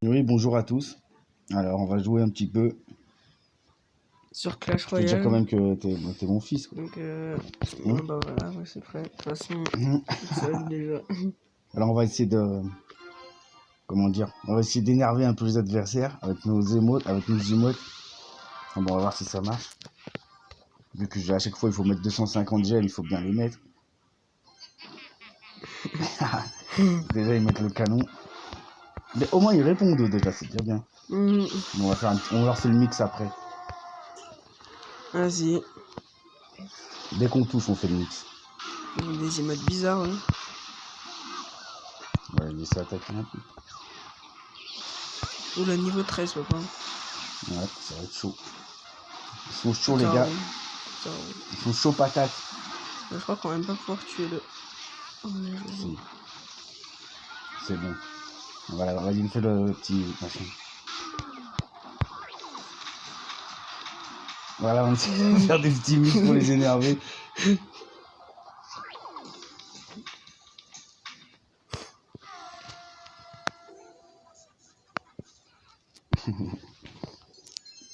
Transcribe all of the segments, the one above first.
Oui, bonjour à tous. Alors, on va jouer un petit peu. Sur Clash Je peux te dire Royale. quand même que t'es mon fils, quoi. Donc, Hein bah voilà, ouais, c'est prêt. De toute façon, Mhm. toute seule déjà. Alors, on va essayer de... Comment dire? On va essayer d'énerver un peu les adversaires avec nos émotes, avec nos emotes. Ah bon, on va voir si ça marche. Vu que à chaque fois, il faut mettre 250 gemmes, il faut bien les mettre. Déjà, ils mettent le canon. Mais au moins, ils répondent déjà, c'est déjà bien. Mhm. Bon, on leur fait le mix après. Vas-y. Dès qu'on touche, on fait le mix. Des emotes bizarres, hein. On va les laisser attaquer un peu. Oula, niveau 13, papa. Ouais, ça va être chaud. Ils sont chauds, les Putain, gars. putain. Ils sont chauds patates. Je crois qu'on va même pas pouvoir tuer le... Oh, mais je Si. C'est bon. Voilà, vas-y, il me fait le petit machin. Voilà, on essaie de faire des petits mix pour les énerver.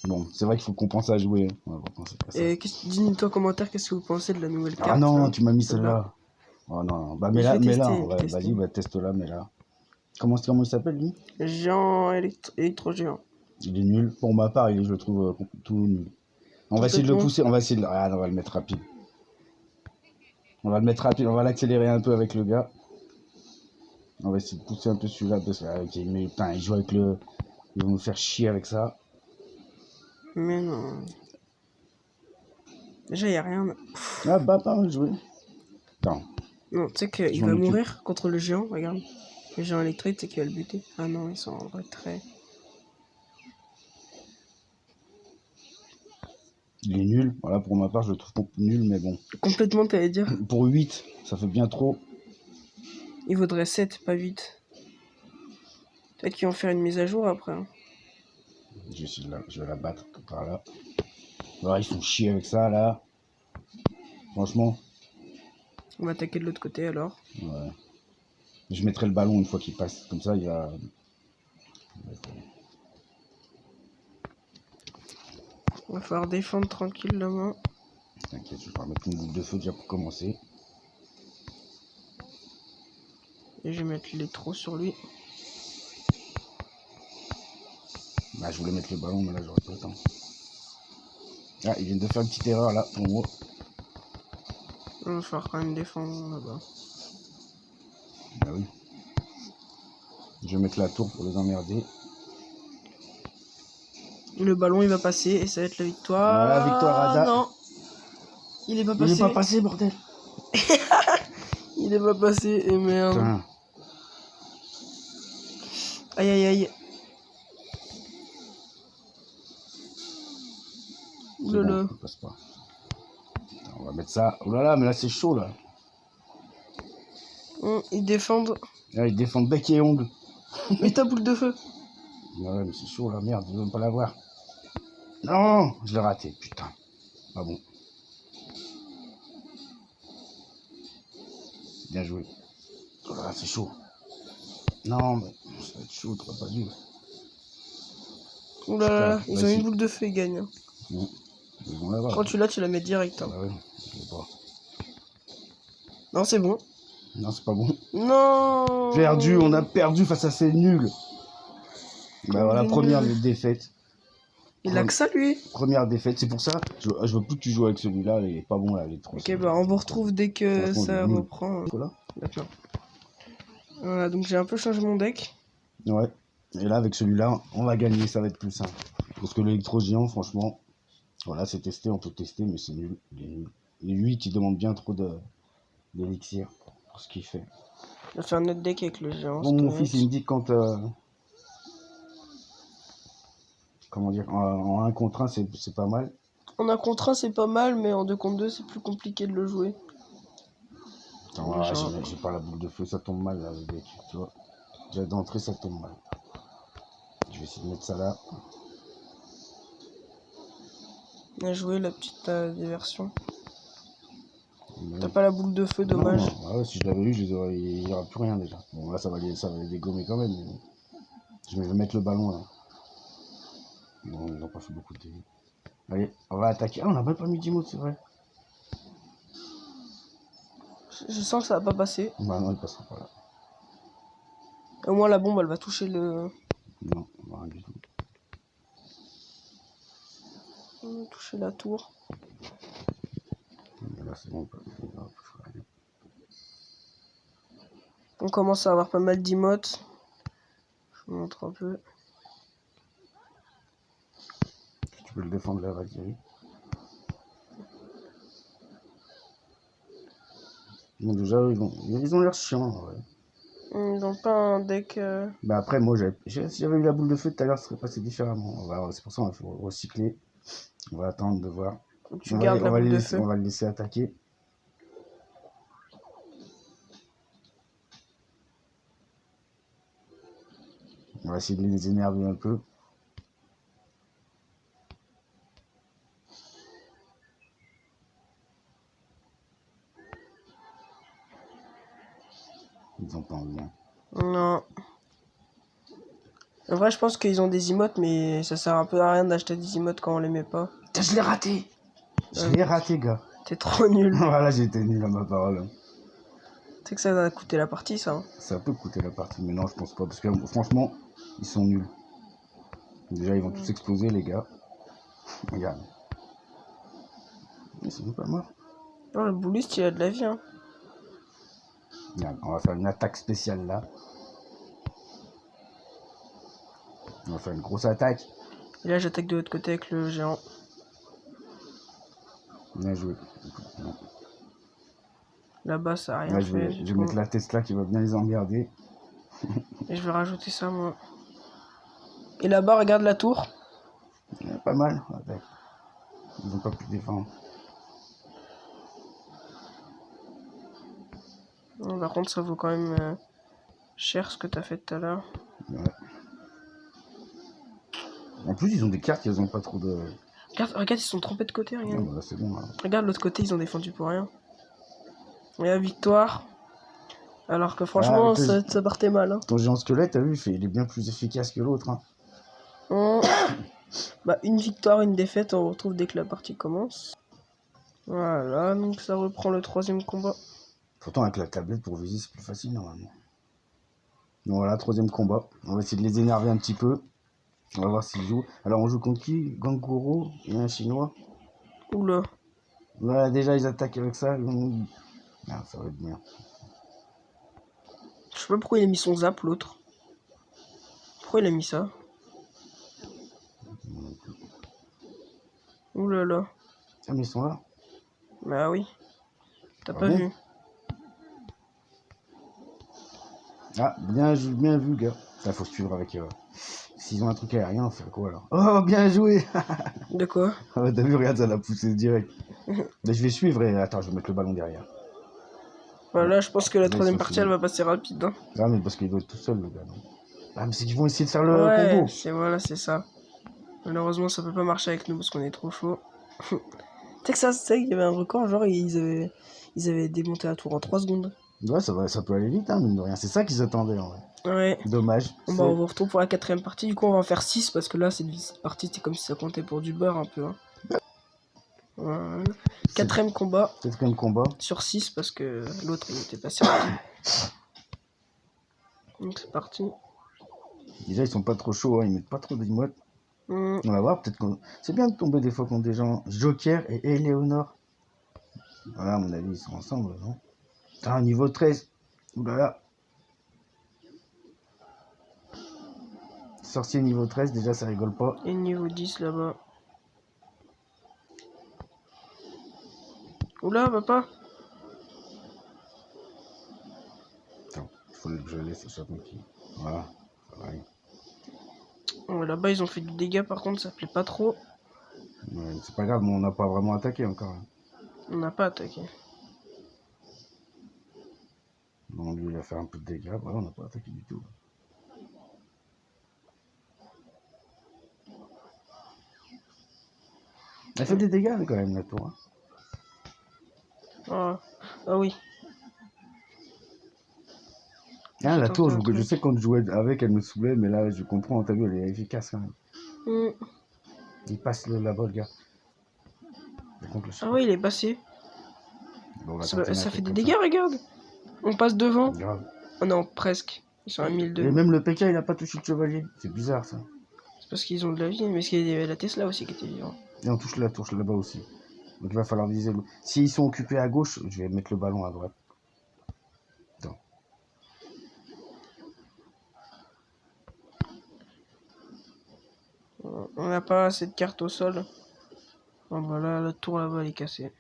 Bon, c'est vrai qu'il faut qu'on pense à jouer. On va penser à ça. Et dis-nous en commentaire qu'est-ce que vous pensez de la nouvelle Ah carte, non, là. tu m'as mis Celle-là. celle-là. Oh non, non. Bah Et je mets-la, vais mets-la. tester, Ouais, vas-y, bah teste-la, mets-la. Comment il s'appelle lui? Géant électro-géant. Il est nul. Pour ma part, je le trouve tout nul. On va essayer de le Complètement. pousser. On va essayer de... Ah, non, on va le mettre rapide. On va le mettre rapide. On va l'accélérer un peu avec le gars. On va essayer de pousser un peu celui-là parce que mais, putain, il joue avec le... Ils vont nous faire chier avec ça. Mais non. Déjà, y a rien. Ah bah pas mal joué. Attends, Non, tu sais je qu'il m'en va occupe. mourir contre le géant, regarde. Le géant électrique, tu sais qu'il va le buter. Ah non, ils sont en retrait. Il est nul. Voilà, pour ma part, je le trouve nul, mais bon. Complètement, t'allais dire. Pour 8, ça fait bien trop. Il vaudrait 7, pas 8. Peut-être qu'ils vont faire une mise à jour après. Hein. Je vais la battre par là. Voilà, ils font chier avec ça, là. Franchement, On va attaquer de l'autre côté alors. ouais. Je mettrai le ballon une fois qu'il passe. Comme ça, il va... On va falloir défendre tranquille là-bas. T'inquiète, je vais pas mettre une boule de feu déjà pour commencer. Et je vais mettre les trous sur lui. Bah, je voulais mettre le ballon, mais là, j'aurais pas le temps. Ah, ils viennent de faire une petite erreur, là, pour moi. On va falloir quand même défendre là-bas. Bah oui. Je vais mettre la tour pour les emmerder. Le ballon, il va passer et ça va être la victoire. Voilà, victoire Ada. Non, il est pas Il passé. est pas passé, bordel. Il est pas passé, et merde. Putain. Aïe aïe aïe. Oulala. Bon, il passe pas. Attends, on va mettre ça. Oh là là, mais là, c'est chaud, là. Ils défendent. Là, ils défendent bec et ongle. Mais ta boule de feu. Ouais, mais c'est chaud, là, merde, je veux même pas l'avoir. Non, je l'ai raté, putain. Ah bon. Bien joué. Oh là là, c'est chaud. Non, mais ça va être chaud, t'aurais pas dû. Oulala, ils ont ici. une boule de feu, ils gagnent. Ils vont l'avoir. Quand tu l'as, tu la mets direct. Hein. Ah ouais, je sais pas. Non, c'est bon. Non, c'est pas bon. Non. Perdu, on a perdu face à ces nuls. Bah voilà, Les première nuls. défaite. Il a que ça, lui. Première défaite, c'est pour ça, je veux plus que tu joues avec celui-là, il est pas bon là, il est trop. Ok, bah on vous retrouve dès que Franchement, il est ça nul. reprend. Voilà. D'accord. Voilà, donc j'ai un peu changé mon deck. Ouais. Et là, avec celui-là, on va gagner, ça va être plus simple. Parce que l'électro-géant, franchement, voilà, c'est testé, on peut tester, mais c'est nul. Il est nul. Et lui, qui demande bien trop d'élixir pour ce qu'il fait. Je vais faire un autre deck avec le géant. Bon, mon fils, il me dit que quand. Comment dire, en 1 contre 1, c'est pas mal. En 1 contre 1, c'est pas mal, mais en 2 contre 2, c'est plus compliqué de le jouer. Attends, voilà, j'ai pas la boule de feu, ça tombe mal là, le deck, tu vois. Déjà d'entrée, ça tombe mal. Je vais essayer de mettre ça là. Bien joué, la petite diversion. T'as pas la boule de feu, dommage. Non, ouais, si je l'avais eu, il n'y aurait plus rien déjà. Bon, là, ça va les dégommer quand même. Mais... Je vais mettre le ballon là. Bon, ils n'ont pas fait beaucoup de dégâts. Allez, on va attaquer. Ah, on n'a même pas mis d'emote, c'est vrai. Je sens que ça va pas passer. Bah non, il passera pas là. Au moins la bombe elle va toucher le. Non, rien du tout. Toucher la tour. Là, c'est bon, pas. On commence à avoir pas mal d'emotes. Je vous montre un peu. Tu peux le défendre la Valkyrie. Bon, déjà, ils ont l'air chiants. Ouais. Ils ont pas un deck. Bah après, moi, si j'avais eu la boule de feu tout à l'heure, ça serait passé différemment. C'est pour ça qu'il faut recycler. On va attendre de voir. Tu gardes la boule de feu. On va le laisser attaquer. On va essayer de les énerver un peu. Ils ont pas envie. Hein. Non. En vrai, je pense qu'ils ont des emotes, mais ça sert un peu à rien d'acheter des emotes quand on les met pas. Putain, je l'ai raté! Je l'ai raté, gars. T'es trop nul. Voilà, j'ai été nul à ma parole. Tu sais que ça va coûter la partie, ça. Hein. Ça peut coûter la partie, mais non, je pense pas. Parce que franchement, ils sont nuls. Déjà, ils vont tous exploser, les gars. Regarde. Ils sont pas morts. Non, le bouliste, il a de la vie. Hein. Regarde, on va faire une attaque spéciale là. On va faire une grosse attaque. Et là, j'attaque de l'autre côté avec le géant. Bien joué. Là-bas, ça a rien Là, fait. je vais mettre la Tesla qui va bien les emmerder. Et je vais rajouter ça, moi. Et là-bas, regarde la tour. Pas mal. Attaque. Ils n'ont pas pu défendre. Par contre, ça vaut quand même cher ce que t'as fait tout à l'heure. Ouais. En plus, ils ont des cartes, ils ont pas trop de. Regarde, ils se sont trompés de côté, regarde. Ah, bah, c'est bon. Là. Regarde l'autre côté, ils ont défendu pour rien. Et la victoire. Alors que franchement, ça partait mal. Hein. Ton géant squelette, t'as vu, il est bien plus efficace que l'autre. Hein. Bah, une victoire, une défaite, on retrouve dès que la partie commence. Voilà, donc ça reprend le troisième combat. Pourtant, avec la tablette pour viser, c'est plus facile normalement. Donc voilà, troisième combat. On va essayer de les énerver un petit peu. On va voir s'ils jouent. Alors, on joue contre qui? Ganguro et un chinois. Oula. Voilà, déjà, ils attaquent avec ça. Ah, ça va être bien. Je sais pas pourquoi il a mis son zap, l'autre. Pourquoi il a mis ça? Oulala. Ah, mais ils sont là. Bah oui. T'as pas bon vu. Ah, bien vu, gars. Ça, faut suivre avec... S'ils ont un truc aérien, on fait quoi, alors? Oh, bien joué. De quoi? T'as vu, regarde, ça l'a poussé direct. Mais je vais suivre et... Attends, je vais mettre le ballon derrière. Voilà, je pense que la troisième partie, elle va passer rapide. Hein. Ah, mais parce qu'il doit être tout seul, le gars, non? Ah, mais c'est qu'ils vont essayer de faire le ouais, combo. Voilà, c'est ça. Malheureusement, ça peut pas marcher avec nous parce qu'on est trop chaud. Tu sais que ça, c'est qu'il y avait un record, genre ils avaient démonté la tour en 3 secondes. Ouais, ça peut aller vite, hein, mine de rien. C'est ça qu'ils attendaient, en vrai. Ouais. Dommage. Bon, on vous retrouve pour la quatrième partie. Du coup, on va en faire 6 parce que là, cette partie, c'était comme si ça comptait pour du beurre un peu. Hein. Voilà. Quatrième combat. Quatrième combat. Sur 6 parce que l'autre, il était passé rapide. Donc, c'est parti. Déjà, ils sont pas trop chauds, hein, ils mettent pas trop d'émotes. On va voir, peut-être qu'on... C'est bien de tomber des fois contre des gens. Joker et Eleonore. Voilà, à mon avis, ils sont ensemble, non? Putain, niveau 13. Oulala. Sorcier niveau 13, déjà, ça rigole pas. Et niveau 10 là-bas. Oula, papa. Attends, il faut que je laisse échapper un petit. Voilà, ça va aller. Ouais, là-bas, ils ont fait du dégât, par contre, ça plaît pas trop. Ouais, c'est pas grave, mais on n'a pas vraiment attaqué encore. Hein. On n'a pas attaqué. Bon, lui, il a fait un peu de dégâts. Voilà, on n'a pas attaqué du tout. Elle fait des dégâts, quand même, la tour. Hein. Ah oui. Tiens, la J'ai tour, tenté un je truc. sais quand je jouais avec, elle me saoulait, mais là, je comprends, t'as vu, elle est efficace quand même. Il passe là-bas, le gars. Par contre, là, je sais Ah pas. ouais, il est passé. Bon, on va tenter Ça, un ça fait truc des comme dégâts, regarde. On passe devant. ça. Grave. Oh non, presque. Ils sont à Et 1002. même le PK, il a pas touché le chevalier. C'est bizarre, ça. C'est parce qu'ils ont de la vie, mais parce qu'il y avait la Tesla aussi qui était vivante. Et on touche la touche là-bas aussi. Donc il va falloir viser le... S'ils sont occupés à gauche, je vais mettre le ballon à droite. Attends. On n'a pas assez de cartes au sol. Bon, voilà, la tour là-bas, elle est cassée.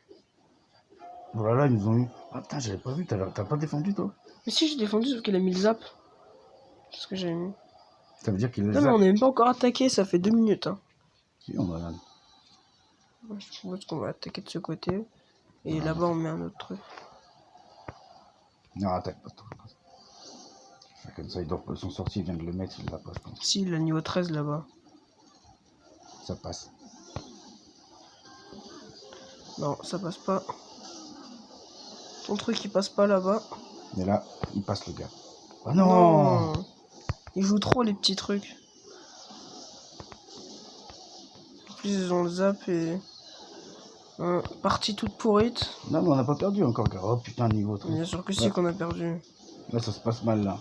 Voilà, ils nous ont eu. Ah putain, j'avais pas vu, t'as pas défendu toi? Mais si, j'ai défendu, sauf qu'il a mis le zap. C'est ce que j'ai mis. Ça veut dire qu'il est Non, mais on n'est même pas encore attaqué, ça fait 2 minutes. Hein. Si, on a. Je pense qu'on va attaquer de ce côté. Et Non, là-bas, on met un autre truc. Non, attaque pas toi. Comme ça, ils sont sortis, ils viennent de le mettre, il l'a pas, je pense. Si, il a niveau 13 là-bas. Ça passe. Non, ça passe pas. Ton truc, il passe pas là-bas. Mais là, il passe le gars. Oh non, Ils jouent trop les petits trucs. En plus, ils ont le zap et... partie toute pourrite. Non, mais on n'a pas perdu encore, gars. Oh putain, niveau 3. Bien sûr que si Ouais. qu'on a perdu. Là, ça se passe mal, là.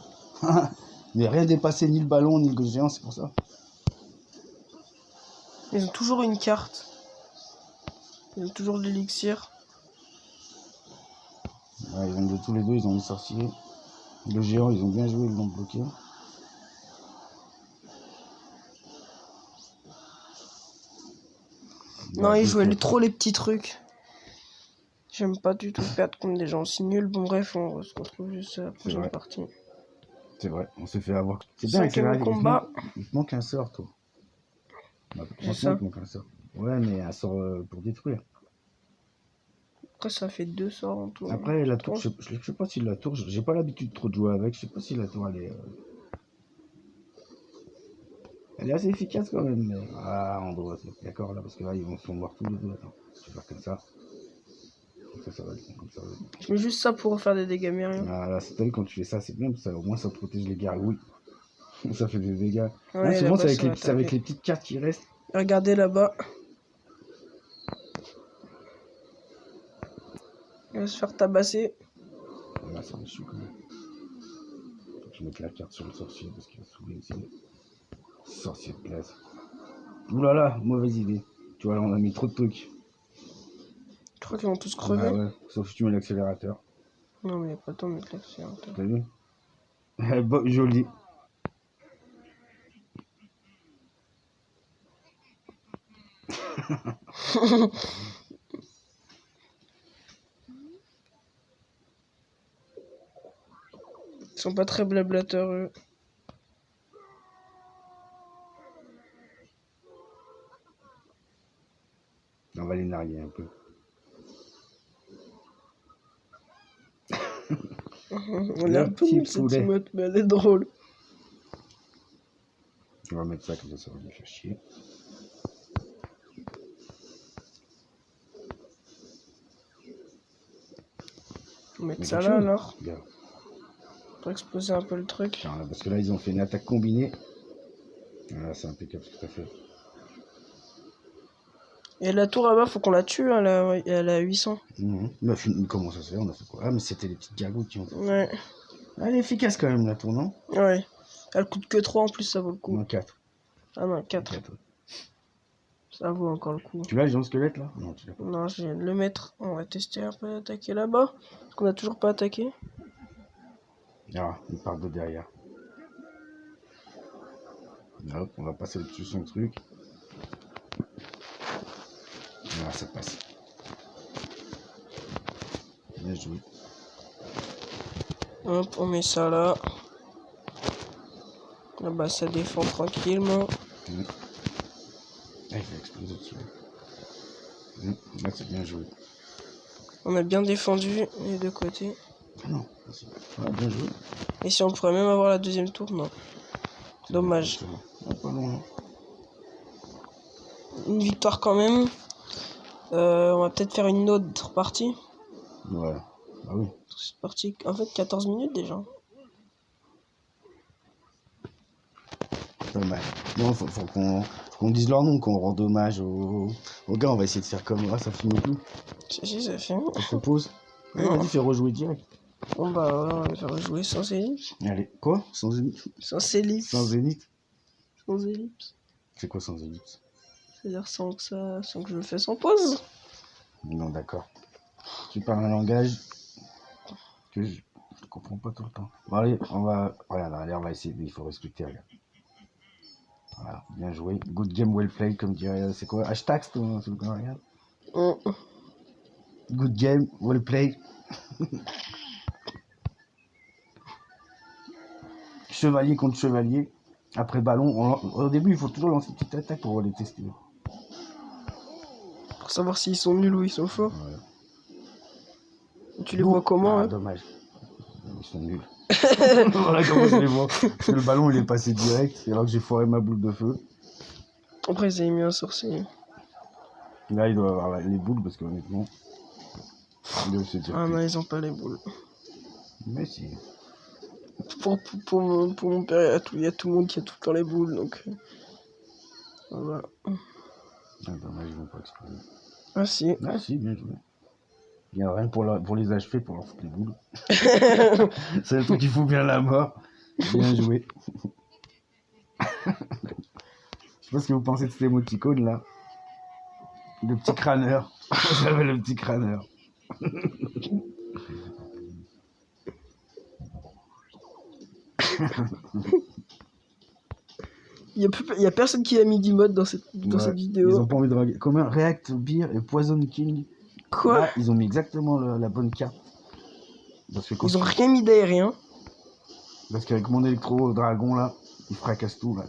Mais rien dépassé, ni le ballon, ni le géant, c'est pour ça. Ils ont toujours une carte. Ils ont toujours de l'élixir. Ouais, ils ont de tous les deux, ils ont les sorciers. Le géant, ils ont bien joué, ils l'ont bloqué. Non, Ouais, ils deux jouaient fois. trop les petits trucs. J'aime pas du tout perdre contre des gens aussi nuls. Bon, bref, on se retrouve juste à la prochaine vrai. partie. C'est vrai, on s'est fait avoir. C'est bien, Cinquième accéléré. combat. Il te manque un sort, toi. Bah, C'est franchement, ça. il te manque un sort. Ouais, mais un sort pour détruire. Après, ça fait 2 sorts en tout. Après, la tour, Trois. je sais pas si la tour, j'ai pas l'habitude trop de jouer avec. Je sais pas si la tour, elle est assez efficace quand même. Mais... Ah, on doit être d'accord là, parce que là, ils vont se voir tous les deux. Attends, je vais faire comme ça. Ça va être bon, comme ça. Va être bon. Je mets juste ça pour faire des dégâts, mais rien. Ah, là, t'as vu, quand tu fais ça, c'est bien, ça, au moins ça protège les gargouilles. Ça fait des dégâts. Ouais, Hein, souvent, là-bas, c'est ça va avec taper. les petites cartes qui restent. Regardez là-bas. Il va se faire tabasser. Là, ça me chou quand même. Faut que je mette la carte sur le sorcier parce qu'il va saouler aussi. Sorcier de glace. Ouh là là, mauvaise idée. Tu vois, là, on a mis trop de trucs. Je crois qu'ils vont tous crever. Ah ouais, sauf si tu mets l'accélérateur. Non, mais il n'y a pas le temps de mettre l'accélérateur. T'as vu? Bon, joli. Ils sont pas très blablateurs, eux. On va les narguer un peu. On est un peu petit nul cette poulet. emote, mais elle est drôle. On va mettre ça comme ça va lui faire chier. On va mettre Mais ça quelque là chose. alors. Regarde. Pour exploser un peu le truc. Tiens, là, parce que là, ils ont fait une attaque combinée. Voilà, c'est impeccable ce que t'as fait. Et la tour là-bas, faut qu'on la tue, hein, elle a 800. Mais comment ça se fait? On a fait quoi? Ah, mais c'était les petites gargouilles qui ont fait. Ouais, Elle est efficace quand même, la tour, non? ouais. Elle coûte que 3 en plus, ça vaut le coup. Non, 4. Ah non, 4. Ça vaut encore le coup. Tu l'as, les gens squelettes là? Non, tu l'as pas. Non, je viens de le mettre. On va tester un peu d'attaquer là-bas. Parce qu'on a toujours pas attaqué. Ah, il part de derrière. Hop, on va passer dessus son truc. Ah, ça passe. Bien joué. Hop, on met ça là. Là-bas, ça défend tranquillement. Ah, il va exploser dessus. Là, c'est bien joué. On a bien défendu les deux côtés. Ah non, vas-y. Ah, bien joué. Et si on pourrait même avoir la deuxième tour, non. Dommage. Ah, pas loin. Une victoire quand même. On va peut-être faire une autre partie. Ouais. Ah oui. C'est parti en fait 14 minutes déjà. Dommage. Non, faut qu'on dise leur nom, qu'on rende hommage aux gars. On va essayer de faire comme... Ah, ça finit plus. Si, ça fait. On se pose. Ouais, Non. vas-y, fais rejouer direct. Bon, bah, ouais, on va faire jouer sans ellipse. Allez, quoi? Sans ellipse? Sans ellipse. Sans zénith? Sans ellipse. C'est quoi sans ellipse? C'est-à-dire sans que je le fasse en pause. Non, d'accord. Tu parles un langage que je comprends pas tout le temps. Bon, allez, on va... Regarde, allez, on va essayer. Il faut respecter, regarde. Voilà, bien joué. Good game, well played, comme dirait... C'est quoi? Hashtag, c'est le qu'on regarde. Good game, well played. Chevalier contre chevalier. Après ballon, au début, il faut toujours lancer une petite attaque pour les tester. Pour savoir s'ils sont nuls ou ils sont forts. Voilà. Tu les vois comment, Ah, hein? dommage. Ils sont nuls. Voilà comment je les vois. Parce que le ballon, il est passé direct. C'est là que j'ai foiré ma boule de feu. Après, ils avaient mis un sorcier. Là, il doit avoir les boules parce qu'honnêtement, il doit se dire. Ah non, ils ont pas les boules. Mais si. Pour mon père, il y a tout le monde qui a tout le temps les boules, donc... Voilà. Ah, dommage, ils vont pas exploser. Ah si. Ah si, bien joué. Il y a rien pour les achever, pour leur foutre les boules. C'est le truc qui fout bien la mort. Bien joué. Je sais pas ce que vous pensez de cet émoticône là. Le petit crâneur. J'avais le petit crâneur. Il y a personne qui a mis d'emote dans cette vidéo. Ils ont pas envie de regarder. Comme un React Beer et Poison King. Quoi? Là, ils ont mis exactement la bonne carte. Parce que ils ont rien mis d'aérien. Parce qu'avec mon électro dragon là, il fracasse tout là.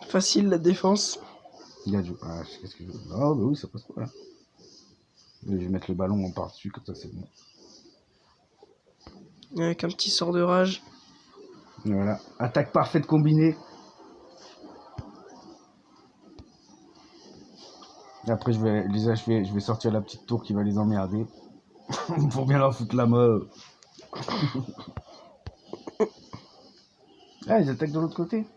Facile la défense. Il a du... Ah, qu'est-ce que je... Ah bah oui, ça passe pas là. Je vais mettre le ballon en par-dessus, comme ça c'est bon. Avec un petit sort de rage. Voilà. Attaque parfaite combinée. Et après je vais les achever, je vais sortir la petite tour qui va les emmerder. Pour bien leur foutre la mort. Ah, ils attaquent de l'autre côté.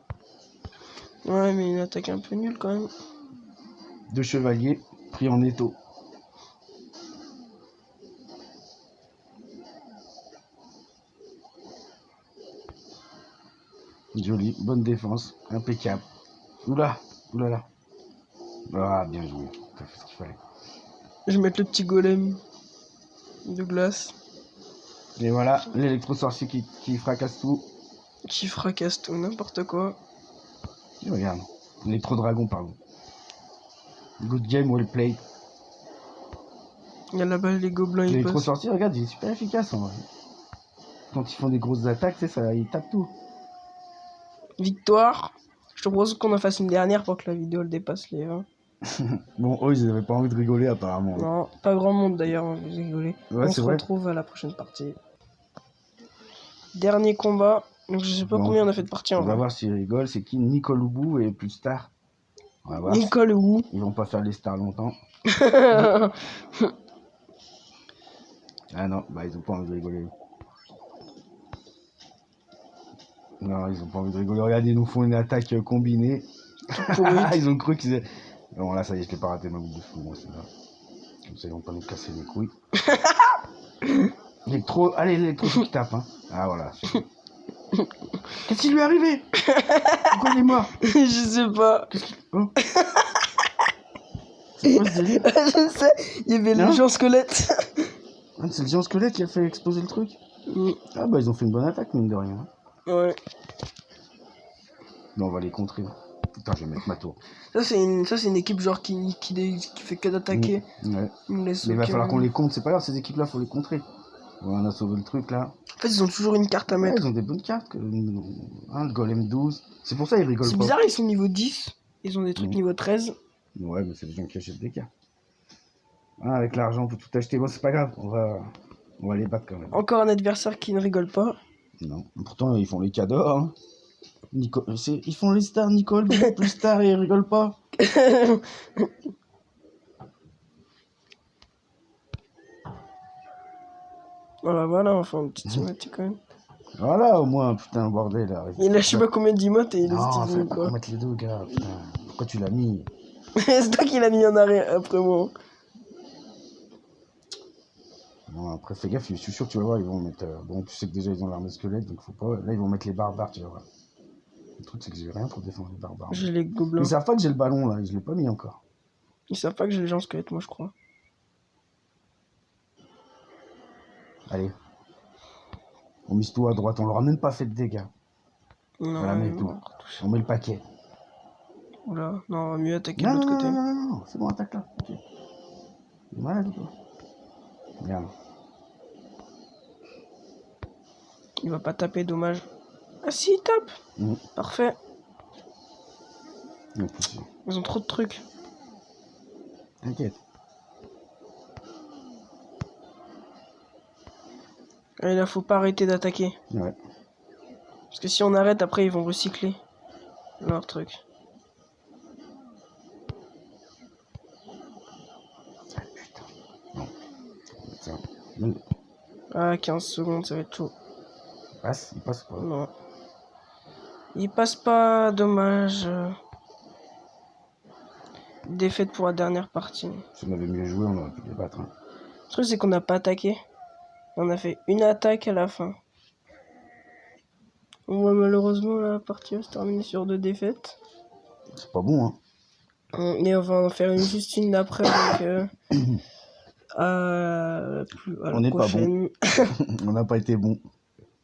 Ouais, mais une attaque un peu nulle quand même. Deux chevaliers pris en étau. Joli, bonne défense, impeccable. Oula, oulala. Ah, bien joué, t'as fait ce qu'il fallait. Je vais mettre le petit golem de glace. Et voilà, l'électro-sorcier qui fracasse tout. Qui fracasse tout, n'importe quoi. Et regarde, l'électro-dragon, pardon. Good game, well played. Il y a là-bas les gobelins, ils passent. L'électro-sorcier, regarde, il est super efficace en vrai. Quand ils font des grosses attaques, tu sais, ça, ils tapent tout. Victoire. Je te propose qu'on en fasse une dernière pour que la vidéo elle dépasse les 20. Bon, eux, ils avaient pas envie de rigoler apparemment. Non, pas grand monde d'ailleurs, vous rigolez. Ouais, on c'est se vrai. retrouve à la prochaine partie. Dernier combat. Donc je sais pas Bon, combien on a fait de parties en On va vrai. voir s'ils rigolent. C'est qui? Nicole Houbou et plus Star. On va voir. Nicole où? Ils vont pas faire les stars longtemps. Ah non, bah ils ont pas envie de rigoler. Non, ils ont pas envie de rigoler. Regarde, ils nous font une attaque combinée. Ils ont cru qu'ils avaient... Bon là, ça y est, je t'ai pas raté ma boule de fou, moi, c'est là. Comme ça, ils vont pas nous casser les couilles. L'électro... Allez, l'électro qui tape, hein. Ah voilà. Qu'est-ce qui lui est arrivé? Pourquoi il est mort? Je sais pas. Qu'est-ce qu'il... Oh. C'est quoi ce délire? Je sais, il y avait le géant squelette. Ah, c'est le géant squelette qui a fait exploser le truc. Ah bah ils ont fait une bonne attaque, mine de rien. Ouais. Bon, on va les contrer. Putain, je vais mettre ma tour. Ça c'est une équipe genre qui fait que d'attaquer. Ouais. Mais il va falloir qu'on les compte, c'est pas grave, ces équipes-là, faut les contrer. Bon, on a sauvé le truc là. En fait, ils ont toujours une carte à mettre. Ils ont des bonnes cartes. Le golem 12. C'est pour ça ils rigolent pas. C'est bizarre, ils sont niveau 10. Ils ont des trucs niveau 13. Ouais, mais c'est des gens qui achètent des cartes. Ah, avec l'argent, on peut tout acheter. Bon, c'est pas grave, on va les battre quand même. Encore un adversaire qui ne rigole pas. Non, pourtant ils font les cadeaux. Hein. Ils font les stars, Nicole, plus stars et ils rigolent pas. Voilà, enfin, petite thématique quand même. Voilà, au moins, putain, bordel. Arrête. Il a je sais pas combien d'emotes et il Non, hésite fallait ou pas quoi. qu'on mette les deux, gars. Putain, pourquoi tu l'as mis? C'est toi qui l'as mis en arrêt après moi. Non, après, fais gaffe, je suis sûr que tu vas voir, ils vont mettre. Bon, tu sais que déjà, ils ont l'armée squelette, donc faut pas. Là, ils vont mettre les barbares, tu vas voir. Le truc, c'est que j'ai rien pour défendre les barbares. J'ai les Ils gobelins. savent pas que j'ai le ballon, là, je l'ai pas mis encore. Ils savent pas que j'ai les gens squelettes, moi je crois. Allez. On mise tout à droite, on leur a même pas fait de dégâts. Non, Voilà, met tout. On met le paquet. Oula, non, on va mieux attaquer de Non, l'autre non, côté. non, non, non, c'est bon, attaque là. Ok. T'es malade ou quoi? Merde. Il va pas taper, dommage. Ah si, il tape. Parfait. Non, plus sûr. Ils ont trop de trucs. T'inquiète. Et là, faut pas arrêter d'attaquer. Ouais. Parce que si on arrête, après, ils vont recycler leur truc. Ah, putain. Non. Tiens. Ah, 15 secondes, ça va être chaud. Il passe pas. Non. Il passe pas, dommage. Défaite pour la dernière partie. Si on avait mieux joué, on aurait pu les battre. Hein. Le truc, c'est qu'on n'a pas attaqué. On a fait une attaque à la fin. Malheureusement, la partie va se terminer sur 2 défaites. C'est pas bon, hein. Et on va en faire juste une d'après, donc... On n'est pas bon. On n'a pas été bon.